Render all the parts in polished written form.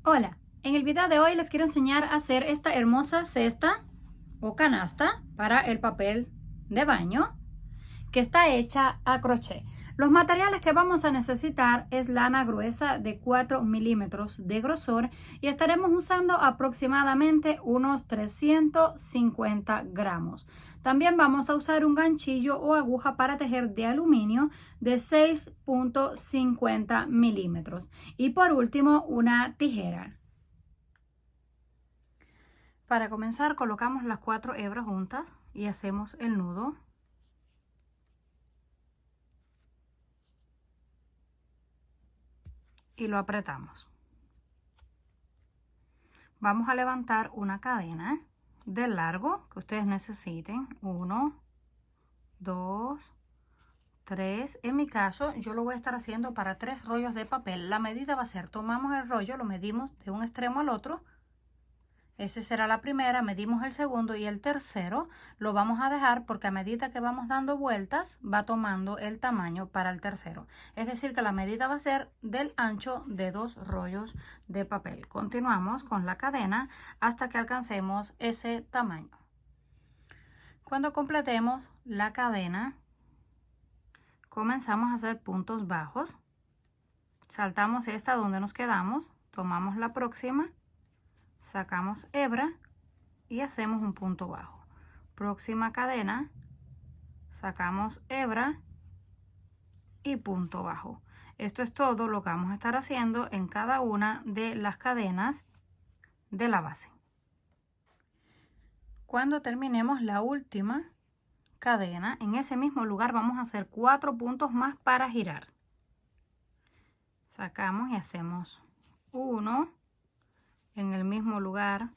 Hola, en el video de hoy les quiero enseñar a hacer esta hermosa cesta o canasta para el papel de baño que está hecha a crochet. Los materiales que vamos a necesitar es lana gruesa de 4 milímetros de grosor y estaremos usando aproximadamente unos 350 gramos. También vamos a usar un ganchillo o aguja para tejer de aluminio de 6.50 milímetros y por último una tijera. Para comenzar colocamos las 4 hebras juntas y hacemos el nudo. Y lo apretamos. Vamos a levantar una cadena del largo que ustedes necesiten. 1, 2, 3. En mi caso yo lo voy a estar haciendo para 3 rollos de papel. La medida va a ser, tomamos el rollo, lo medimos de un extremo al otro. Ese será la primera, medimos el segundo y el tercero lo vamos a dejar porque a medida que vamos dando vueltas va tomando el tamaño para el tercero. Es decir que la medida va a ser del ancho de 2 rollos de papel. Continuamos con la cadena hasta que alcancemos ese tamaño. Cuando completemos la cadena, comenzamos a hacer puntos bajos. Saltamos esta donde nos quedamos, tomamos la próxima. Sacamos hebra y hacemos un punto bajo. Próxima cadena, sacamos hebra y punto bajo. Esto es todo lo que vamos a estar haciendo en cada una de las cadenas de la base. Cuando terminemos la última cadena, en ese mismo lugar vamos a hacer 4 puntos más para girar. Sacamos y hacemos 1. En el mismo lugar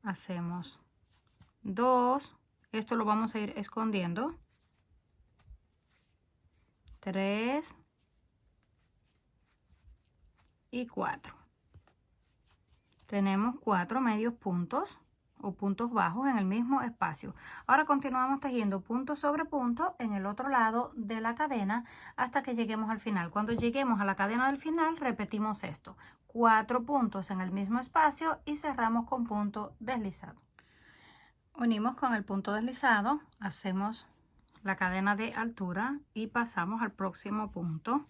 hacemos 2, esto lo vamos a ir escondiendo, 3 y 4. Tenemos 4 medios puntos o puntos bajos en el mismo espacio. Ahora continuamos tejiendo punto sobre punto en el otro lado de la cadena hasta que lleguemos al final. Cuando lleguemos a la cadena del final repetimos esto, 4 puntos en el mismo espacio y cerramos con punto deslizado. Unimos con el punto deslizado, hacemos la cadena de altura y pasamos al próximo punto.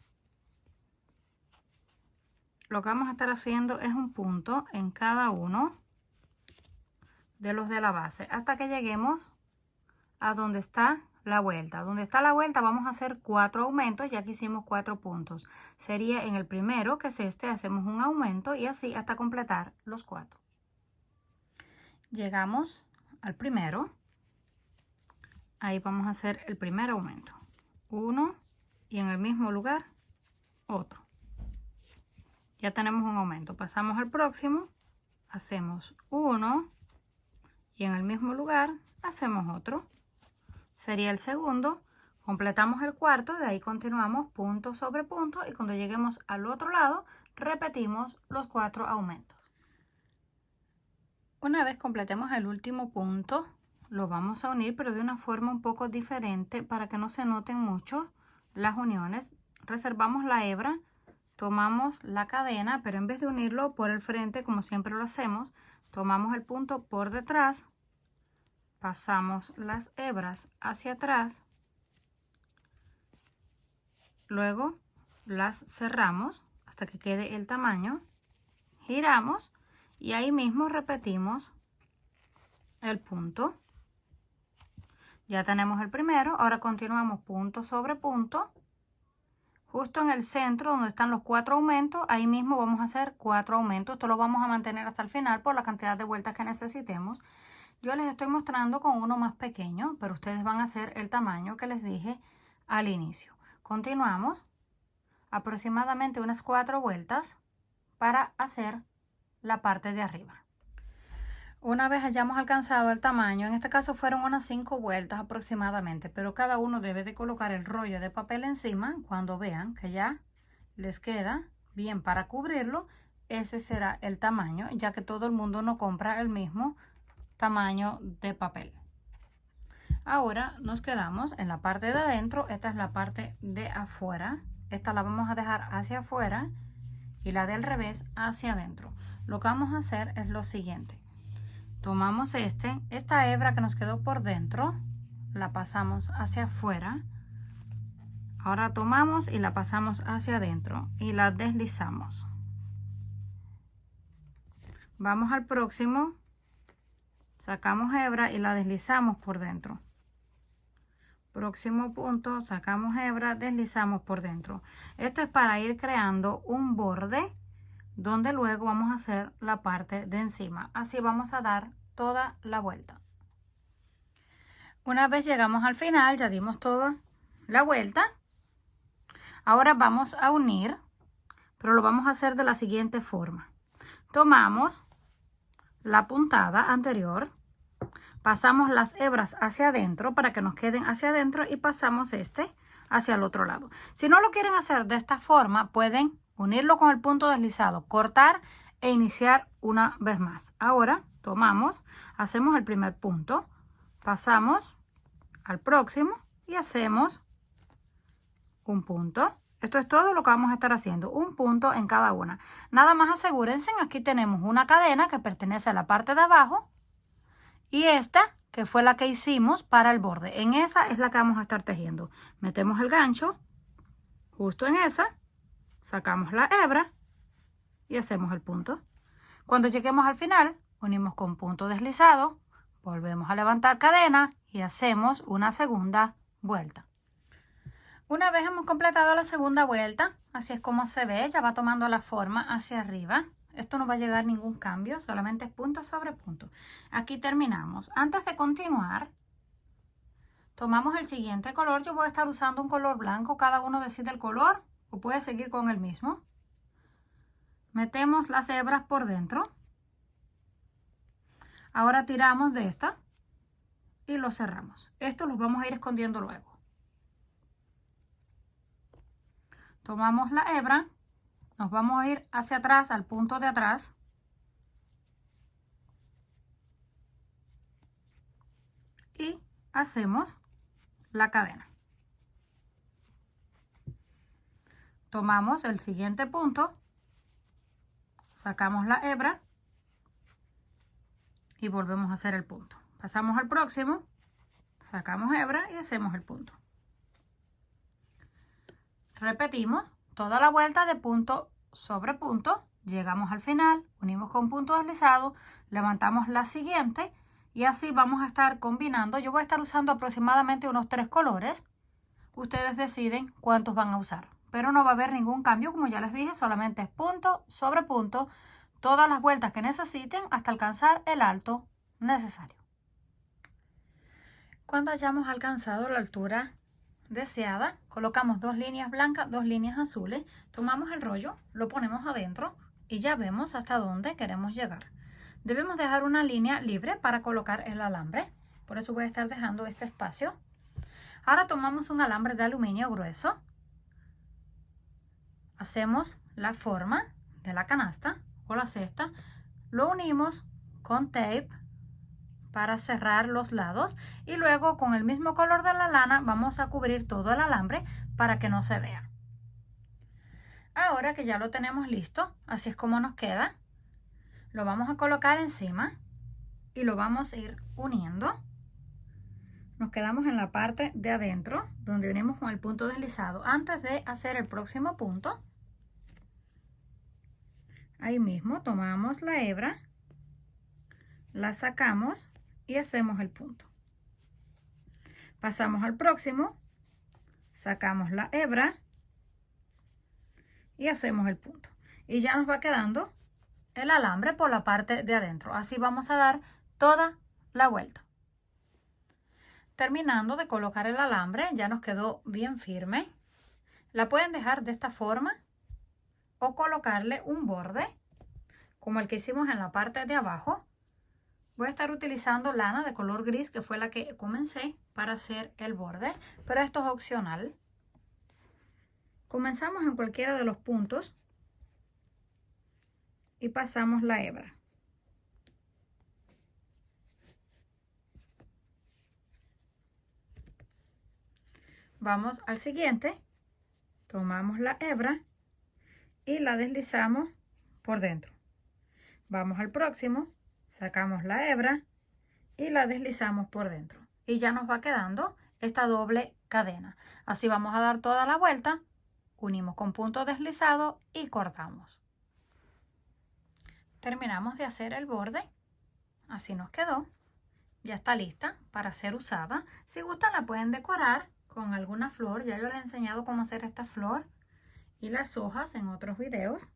Lo que vamos a estar haciendo es un punto en cada uno de los de la base hasta que lleguemos a donde está la vuelta. Donde está la vuelta vamos a hacer 4 aumentos, ya que hicimos 4 puntos. Sería en el primero, que es este, hacemos un aumento y así hasta completar los 4. Llegamos al primero, ahí vamos a hacer el primer aumento, 1 y en el mismo lugar otro. Ya tenemos un aumento, pasamos al próximo, hacemos 1 y en el mismo lugar hacemos otro. Sería el segundo, completamos el cuarto, de ahí continuamos punto sobre punto y cuando lleguemos al otro lado repetimos los 4 aumentos. Una vez completemos el último punto, lo vamos a unir pero de una forma un poco diferente para que no se noten mucho las uniones. Reservamos la hebra, tomamos la cadena, pero en vez de unirlo por el frente como siempre lo hacemos, tomamos el punto por detrás, pasamos las hebras hacia atrás, luego las cerramos hasta que quede el tamaño, giramos y ahí mismo repetimos el punto. Ya tenemos el primero, ahora continuamos punto sobre punto. Justo en el centro donde están los 4 aumentos, ahí mismo vamos a hacer 4 aumentos. Esto lo vamos a mantener hasta el final por la cantidad de vueltas que necesitemos. Yo les estoy mostrando con uno más pequeño, pero ustedes van a hacer el tamaño que les dije al inicio. Continuamos aproximadamente unas 4 vueltas para hacer la parte de arriba. Una vez hayamos alcanzado el tamaño, en este caso fueron unas 5 vueltas aproximadamente, pero cada uno debe de colocar el rollo de papel encima cuando vean que ya les queda bien para cubrirlo. Ese será el tamaño, ya que todo el mundo no compra el mismo tamaño de papel. Ahora nos quedamos en la parte de adentro, esta es la parte de afuera, esta la vamos a dejar hacia afuera y la del revés hacia adentro. lo que vamos a hacer es lo siguiente. Tomamos esta hebra que nos quedó por dentro, la pasamos hacia afuera. Ahora tomamos y la pasamos hacia adentro y la deslizamos. Vamos al próximo, sacamos hebra y la deslizamos por dentro. Próximo punto, sacamos hebra, deslizamos por dentro. Esto es para ir creando un borde donde luego vamos a hacer la parte de encima. Así vamos a dar toda la vuelta. Una vez llegamos al final, ya dimos toda la vuelta. Ahora vamos a unir, pero lo vamos a hacer de la siguiente forma. Tomamos la puntada anterior, pasamos las hebras hacia adentro para que nos queden hacia adentro y pasamos hacia el otro lado. Si no lo quieren hacer de esta forma, pueden unirlo con el punto deslizado, cortar e iniciar una vez más. Ahora tomamos, hacemos el primer punto, pasamos al próximo y hacemos un punto. Esto es todo lo que vamos a estar haciendo, un punto en cada una. Nada más asegúrense, aquí tenemos una cadena que pertenece a la parte de abajo y esta que fue la que hicimos para el borde. En esa es la que vamos a estar tejiendo. Metemos el gancho justo en esa, sacamos la hebra y hacemos el punto. Cuando lleguemos al final, unimos con punto deslizado, volvemos a levantar cadena y hacemos una segunda vuelta. Una vez hemos completado la segunda vuelta, así es como se ve, ya va tomando la forma hacia arriba. Esto no va a llegar ningún cambio, solamente es punto sobre punto. Aquí terminamos. Antes de continuar, tomamos el siguiente color. Yo voy a estar usando un color blanco, cada uno decide el color o puede seguir con el mismo. Metemos las hebras por dentro. Ahora tiramos de esta y lo cerramos. Esto lo vamos a ir escondiendo luego. Tomamos la hebra, nos vamos a ir hacia atrás, al punto de atrás. Y hacemos la cadena. Tomamos el siguiente punto, sacamos la hebra y volvemos a hacer el punto. Pasamos al próximo, sacamos hebra y hacemos el punto. Repetimos toda la vuelta de punto sobre punto, llegamos al final, unimos con punto deslizado, levantamos la siguiente y así vamos a estar combinando. Yo voy a estar usando aproximadamente unos 3 colores. Ustedes deciden cuántos van a usar, pero no va a haber ningún cambio, como ya les dije, solamente es punto sobre punto, todas las vueltas que necesiten hasta alcanzar el alto necesario. Cuando hayamos alcanzado la altura deseada, colocamos 2 líneas blancas, 2 líneas azules, tomamos el rollo, lo ponemos adentro y ya vemos hasta dónde queremos llegar. Debemos dejar una línea libre para colocar el alambre, por eso voy a estar dejando este espacio. Ahora tomamos un alambre de aluminio grueso, hacemos la forma de la canasta o la cesta, lo unimos con tape para cerrar los lados y luego con el mismo color de la lana vamos a cubrir todo el alambre para que no se vea. Ahora que ya lo tenemos listo, así es como nos queda, lo vamos a colocar encima y lo vamos a ir uniendo. Nos quedamos en la parte de adentro donde unimos con el punto deslizado. Antes de hacer el próximo punto, ahí mismo tomamos la hebra, la sacamos y hacemos el punto. Pasamos al próximo, sacamos la hebra y hacemos el punto. Y ya nos va quedando el alambre por la parte de adentro. Así vamos a dar toda la vuelta. Terminando de colocar el alambre, ya nos quedó bien firme. La pueden dejar de esta forma o colocarle un borde como el que hicimos en la parte de abajo. Voy a estar utilizando lana de color gris, que fue la que comencé para hacer el borde, pero esto es opcional. Comenzamos en cualquiera de los puntos y pasamos la hebra. Vamos al siguiente, tomamos la hebra y la deslizamos por dentro. Vamos al próximo, sacamos la hebra y la deslizamos por dentro. Y ya nos va quedando esta doble cadena. Así vamos a dar toda la vuelta, unimos con punto deslizado y cortamos. Terminamos de hacer el borde, así nos quedó. Ya está lista para ser usada. Si gustan la pueden decorar con alguna flor. Ya yo les he enseñado cómo hacer esta flor y las hojas en otros videos.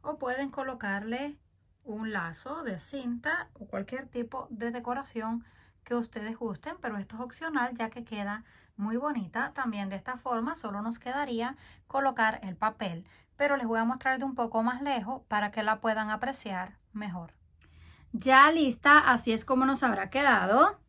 O pueden colocarle un lazo de cinta o cualquier tipo de decoración que ustedes gusten, pero esto es opcional ya que queda muy bonita. También de esta forma solo nos quedaría colocar el papel, pero les voy a mostrar de un poco más lejos para que la puedan apreciar mejor. Ya lista, así es como nos habrá quedado.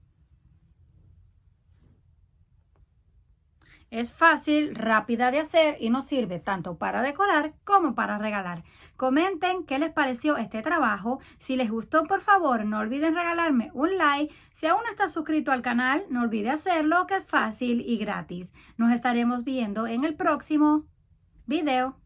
Es fácil, rápida de hacer y nos sirve tanto para decorar como para regalar. Comenten qué les pareció este trabajo. Si les gustó, por favor, no olviden regalarme un like. Si aún no estás suscrito al canal, no olvide hacerlo, que es fácil y gratis. Nos estaremos viendo en el próximo video.